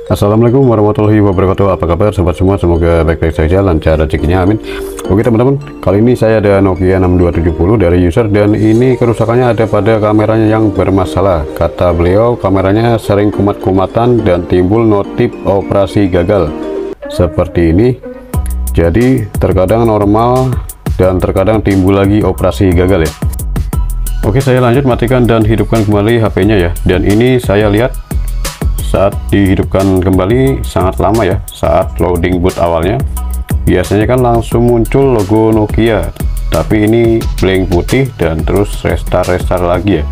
Assalamualaikum warahmatullahi wabarakatuh. Apa kabar sobat semua? Semoga baik-baik saja, lancar rezekinya, amin. Oke teman-teman, kali ini saya ada Nokia 6270 dari user, dan ini kerusakannya ada pada kameranya yang bermasalah. Kata beliau, kameranya sering kumat-kumatan dan timbul notif operasi gagal seperti ini. Jadi terkadang normal dan terkadang timbul lagi operasi gagal ya. Oke, saya lanjut matikan dan hidupkan kembali HP-nya ya. Dan ini saya lihat saat dihidupkan kembali sangat lama ya. Saat loading boot awalnya biasanya kan langsung muncul logo Nokia, tapi ini blank putih dan terus restart lagi ya.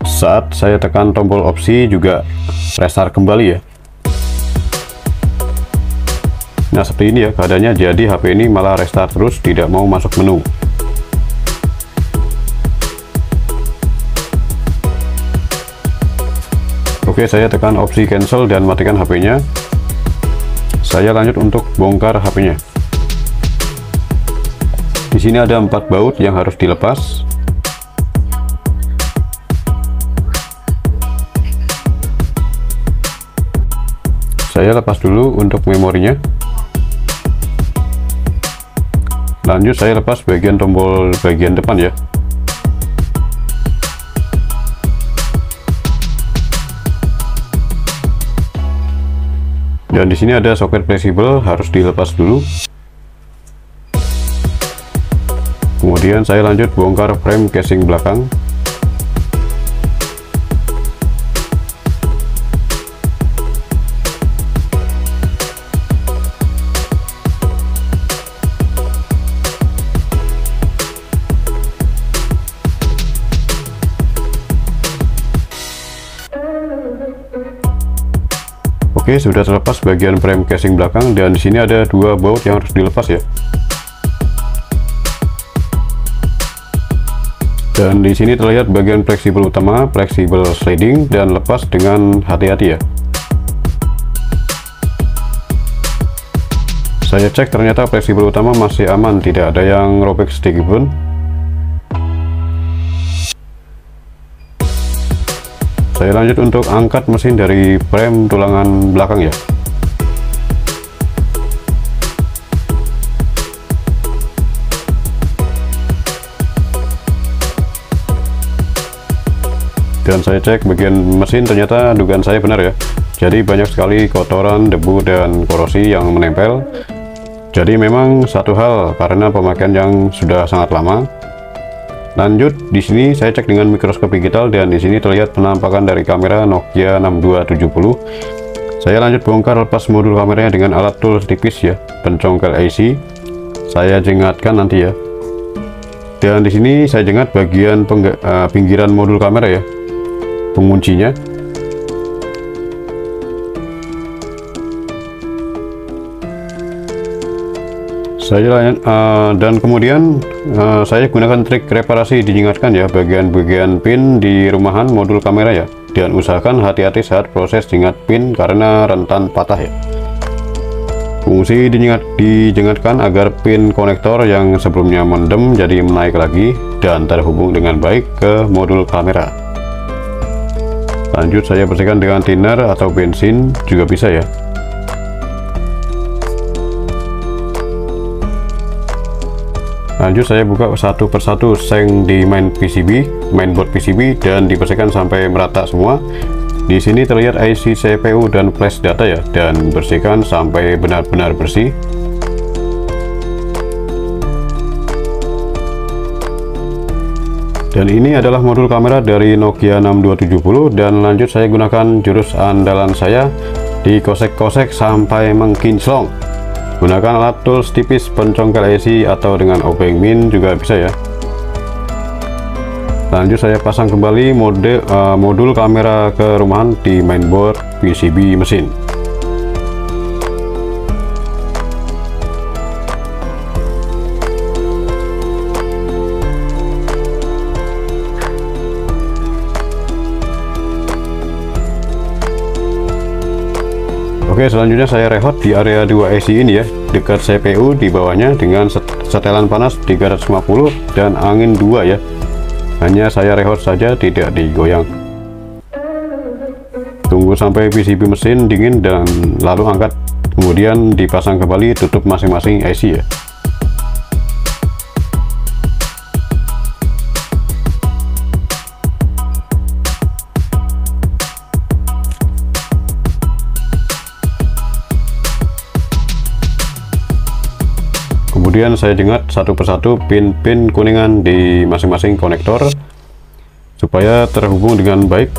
Saat saya tekan tombol opsi juga restart kembali ya. Nah seperti ini ya keadaannya, jadi HP ini malah restart terus, tidak mau masuk menu. Oke, saya tekan opsi cancel dan matikan HP-nya. Saya lanjut untuk bongkar HP-nya. Di sini ada 4 baut yang harus dilepas. Saya lepas dulu untuk memorinya. Lanjut saya lepas bagian tombol bagian depan ya. Dan di sini ada soket fleksibel, harus dilepas dulu. Kemudian saya lanjut bongkar frame casing belakang. Oke, sudah terlepas bagian frame casing belakang, dan di sini ada 2 baut yang harus dilepas ya. Dan di sini terlihat bagian fleksibel utama, fleksibel sliding, dan lepas dengan hati-hati ya. Saya cek ternyata fleksibel utama masih aman, tidak ada yang robek sedikit pun. Saya lanjut untuk angkat mesin dari frame tulangan belakang ya. Dan saya cek bagian mesin, ternyata dugaan saya benar ya. Jadi banyak sekali kotoran, debu, dan korosi yang menempel. Jadi memang satu hal karena pemakaian yang sudah sangat lama. Lanjut, di sini saya cek dengan mikroskop digital, dan di sini terlihat penampakan dari kamera Nokia 6270. Saya lanjut bongkar lepas modul kameranya dengan alat tools tipis ya, pencongkel IC. Saya jengatkan nanti ya. Dan di sini saya jengat bagian pinggiran modul kamera ya, penguncinya. Dan kemudian saya gunakan trik reparasi, diingatkan ya bagian-bagian pin di rumahan modul kamera ya, dan usahakan hati-hati saat proses jengat pin karena rentan patah ya. Fungsi dijengatkan agar pin konektor yang sebelumnya mendem jadi menaik lagi dan terhubung dengan baik ke modul kamera. Lanjut saya bersihkan dengan thinner atau bensin juga bisa ya. Lanjut saya buka satu persatu seng di mainboard PCB, dan dibersihkan sampai merata semua. Di sini terlihat IC CPU dan flash data ya, dan bersihkan sampai benar-benar bersih. Dan ini adalah modul kamera dari Nokia 6270, dan lanjut saya gunakan jurus andalan saya, dikosek-kosek sampai mengkinclong. Gunakan alat tools tipis pencongkel IC atau dengan obeng min juga bisa ya. Lanjut saya pasang kembali modul kamera ke rumahan di mainboard PCB mesin. Oke, selanjutnya saya rehot di area 2 IC ini ya, dekat CPU di bawahnya dengan setelan panas 350 dan angin 2 ya. Hanya saya rehot saja, tidak digoyang. Tunggu sampai PCB mesin dingin dan lalu angkat, kemudian dipasang kembali, tutup masing-masing IC ya. Kemudian saya jengat satu persatu pin-pin kuningan di masing-masing konektor supaya terhubung dengan baik.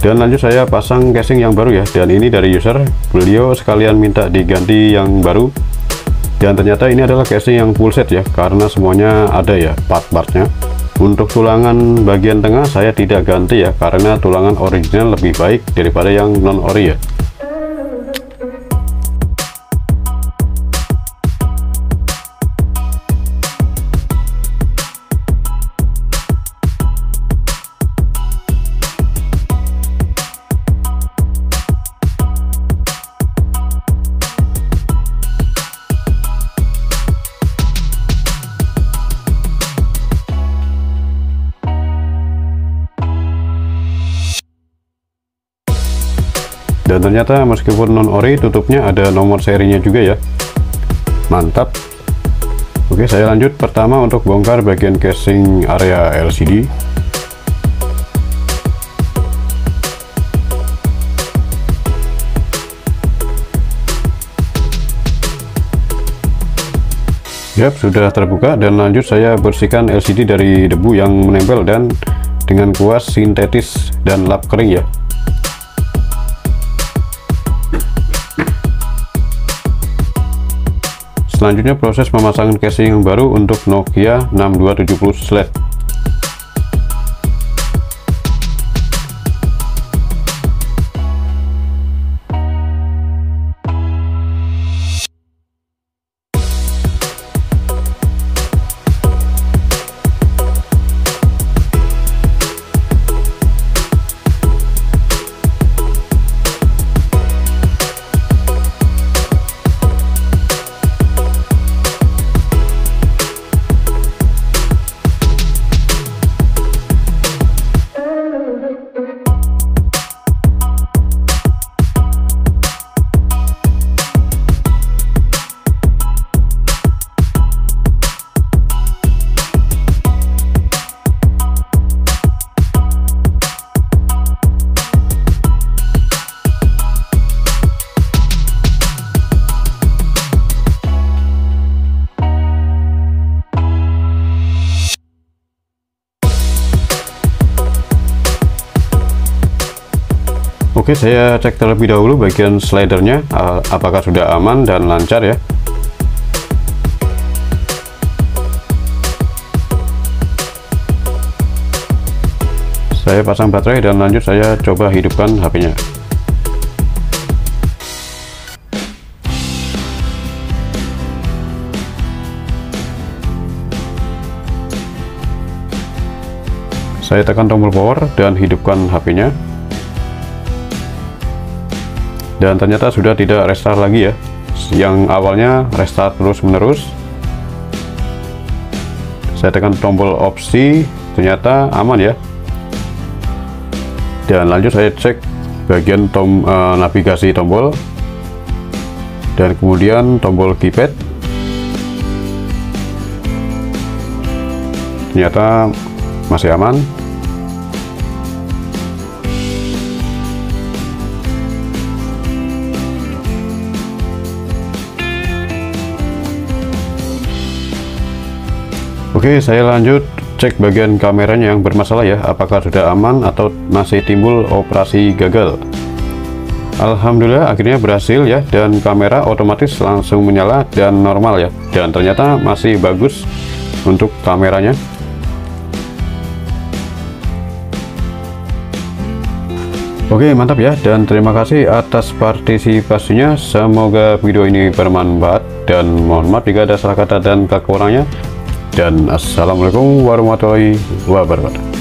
Dan lanjut saya pasang casing yang baru ya, dan ini dari user, beliau sekalian minta diganti yang baru. Dan ternyata ini adalah casing yang full set ya, karena semuanya ada ya part-partnya. Untuk tulangan bagian tengah saya tidak ganti ya, karena tulangan original lebih baik daripada yang non-ori ya. Dan ternyata meskipun non-ori, tutupnya ada nomor serinya juga ya. Mantap. Oke, saya lanjut. Pertama untuk bongkar bagian casing area LCD. Yap, sudah terbuka, dan lanjut saya bersihkan LCD dari debu yang menempel dan dengan kuas sintetis dan lap kering ya. Selanjutnya proses pemasangan casing yang baru untuk Nokia 6270 sled. Oke, saya cek terlebih dahulu bagian slidernya apakah sudah aman dan lancar ya. Saya pasang baterai dan lanjut saya coba hidupkan HP-nya. Saya tekan tombol power dan hidupkan HP-nya. Dan ternyata sudah tidak restart lagi ya. Yang awalnya restart terus-menerus. Saya tekan tombol opsi, ternyata aman ya. Dan lanjut saya cek bagian navigasi tombol dan kemudian tombol keypad. Ternyata masih aman. Oke, saya lanjut cek bagian kameranya yang bermasalah ya, apakah sudah aman atau masih timbul operasi gagal. Alhamdulillah akhirnya berhasil ya, dan kamera otomatis langsung menyala dan normal ya, dan ternyata masih bagus untuk kameranya. Oke, mantap ya, dan terima kasih atas partisipasinya. Semoga video ini bermanfaat, dan mohon maaf jika ada salah kata dan kekurangannya. Dan assalamualaikum warahmatullahi wabarakatuh.